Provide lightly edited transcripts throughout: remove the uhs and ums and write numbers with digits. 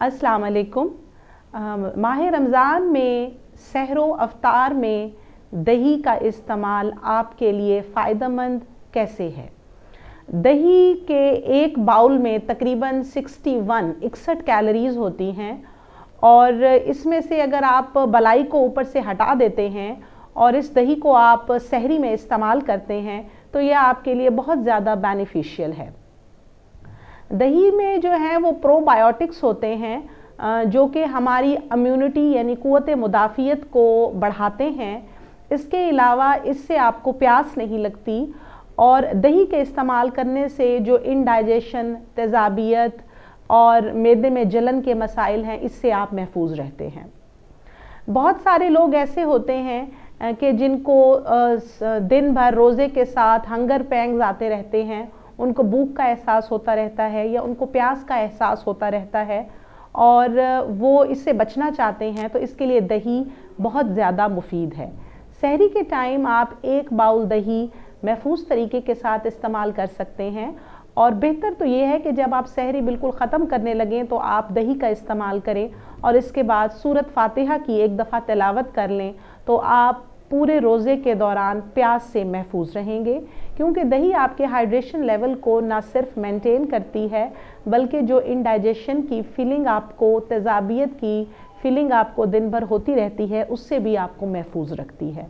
अस्सलाम वालेकुम। माह रमज़ान में सहरो अफ्तार में दही का इस्तेमाल आपके लिए फ़ायदेमंद कैसे है? दही के एक बाउल में तकरीबन 61 कैलोरीज़ होती हैं और इसमें से अगर आप बलाई को ऊपर से हटा देते हैं और इस दही को आप सहरी में इस्तेमाल करते हैं तो यह आपके लिए बहुत ज़्यादा बेनिफिशियल है। दही में जो है वो प्रोबायोटिक्स होते हैं जो कि हमारी इम्यूनिटी यानी क़ुव्वत मुदाफ़ियत को बढ़ाते हैं। इसके अलावा इससे आपको प्यास नहीं लगती और दही के इस्तेमाल करने से जो इंडाइजेशन, तेज़ाबियत और मैदे में जलन के मसाइल हैं इससे आप महफूज रहते हैं। बहुत सारे लोग ऐसे होते हैं कि जिनको दिन भर रोज़े के साथ हंगर पैंग्स आते रहते हैं, उनको भूख का एहसास होता रहता है या उनको प्यास का एहसास होता रहता है और वो इससे बचना चाहते हैं, तो इसके लिए दही बहुत ज़्यादा मुफीद है। सहरी के टाइम आप एक बाउल दही महफूज तरीके के साथ इस्तेमाल कर सकते हैं और बेहतर तो ये है कि जब आप सहरी बिल्कुल ख़त्म करने लगें तो आप दही का इस्तेमाल करें और इसके बाद सूरत फातिहा की एक दफ़ा तिलावत कर लें तो आप पूरे रोज़े के दौरान प्यास से महफूज रहेंगे, क्योंकि दही आपके हाइड्रेशन लेवल को ना सिर्फ मेंटेन करती है बल्कि जो इंडाइजेशन की फीलिंग आपको, तेज़ाबियत की फीलिंग आपको दिन भर होती रहती है उससे भी आपको महफूज रखती है।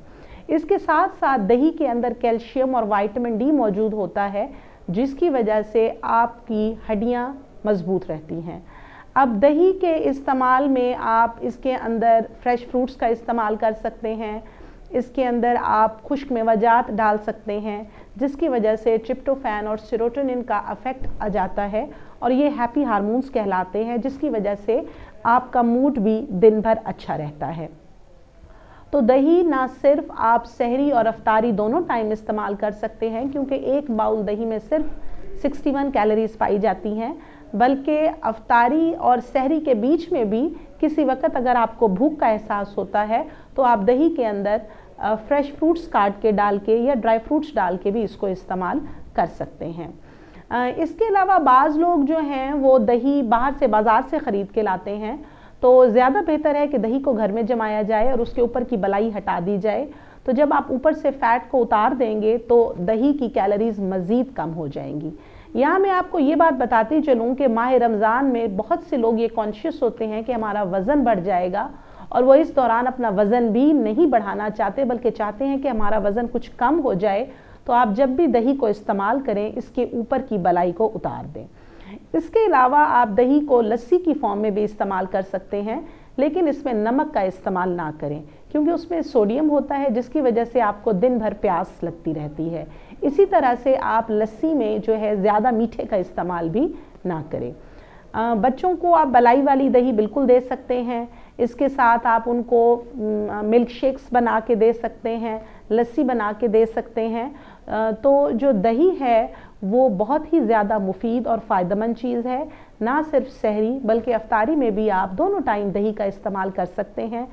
इसके साथ साथ दही के अंदर कैल्शियम और विटामिन डी मौजूद होता है जिसकी वजह से आपकी हड्डियाँ मजबूत रहती हैं। अब दही के इस्तेमाल में आप इसके अंदर फ्रेश फ्रूट्स का इस्तेमाल कर सकते हैं, इसके अंदर आप खुश्क मेवाजात डाल सकते हैं जिसकी वजह से ट्रिप्टोफैन और सेरोटोनिन का इफेक्ट आ जाता है और ये हैप्पी हार्मोन्स कहलाते हैं जिसकी वजह से आपका मूड भी दिन भर अच्छा रहता है। तो दही ना सिर्फ आप सहरी और अफ्तारी दोनों टाइम इस्तेमाल कर सकते हैं, क्योंकि एक बाउल दही में सिर्फ 61 कैलोरीज पाई जाती हैं, बल्कि अफ्तारी और सहरी के बीच में भी किसी वक्त अगर आपको भूख का एहसास होता है तो आप दही के अंदर फ्रेश फ्रूट्स काट के डाल के या ड्राई फ्रूट्स डाल के भी इसको इस्तेमाल कर सकते हैं। इसके अलावा बाज़ लोग जो हैं वो दही बाहर से बाज़ार से ख़रीद के लाते हैं, तो ज़्यादा बेहतर है कि दही को घर में जमाया जाए और उसके ऊपर की बलाई हटा दी जाए। तो जब आप ऊपर से फ़ैट को उतार देंगे तो दही की कैलोरीज़ मज़ीद कम हो जाएंगी। यहाँ मैं आपको ये बात बताती चलूँ कि माह रमज़ान में बहुत से लोग ये कॉन्शियस होते हैं कि हमारा वज़न बढ़ जाएगा और वो इस दौरान अपना वज़न भी नहीं बढ़ाना चाहते बल्कि चाहते हैं कि हमारा वज़न कुछ कम हो जाए। तो आप जब भी दही को इस्तेमाल करें इसके ऊपर की बलाई को उतार दें। इसके अलावा आप दही को लस्सी की फॉर्म में भी इस्तेमाल कर सकते हैं, लेकिन इसमें नमक का इस्तेमाल ना करें क्योंकि उसमें सोडियम होता है जिसकी वजह से आपको दिन भर प्यास लगती रहती है। इसी तरह से आप लस्सी में जो है ज़्यादा मीठे का इस्तेमाल भी ना करें। बच्चों को आप बलाई वाली दही बिल्कुल दे सकते हैं, इसके साथ आप उनको मिल्क शेक्स बना के दे सकते हैं, लस्सी बना के दे सकते हैं। तो जो दही है वो बहुत ही ज़्यादा मुफीद और फ़ायदेमंद चीज़ है। ना सिर्फ सहरी बल्कि अफ्तारी में भी आप दोनों टाइम दही का इस्तेमाल कर सकते हैं।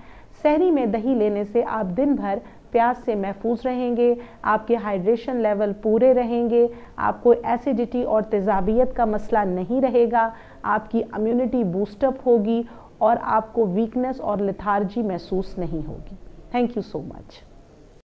सहरी में दही लेने से आप दिन भर प्यास से महफूज रहेंगे, आपके हाइड्रेशन लेवल पूरे रहेंगे, आपको एसिडिटी और तेज़ाबियत का मसला नहीं रहेगा, आपकी इम्यूनिटी बूस्टअप होगी और आपको वीकनेस और लेथार्जी महसूस नहीं होगी। Thank you so much.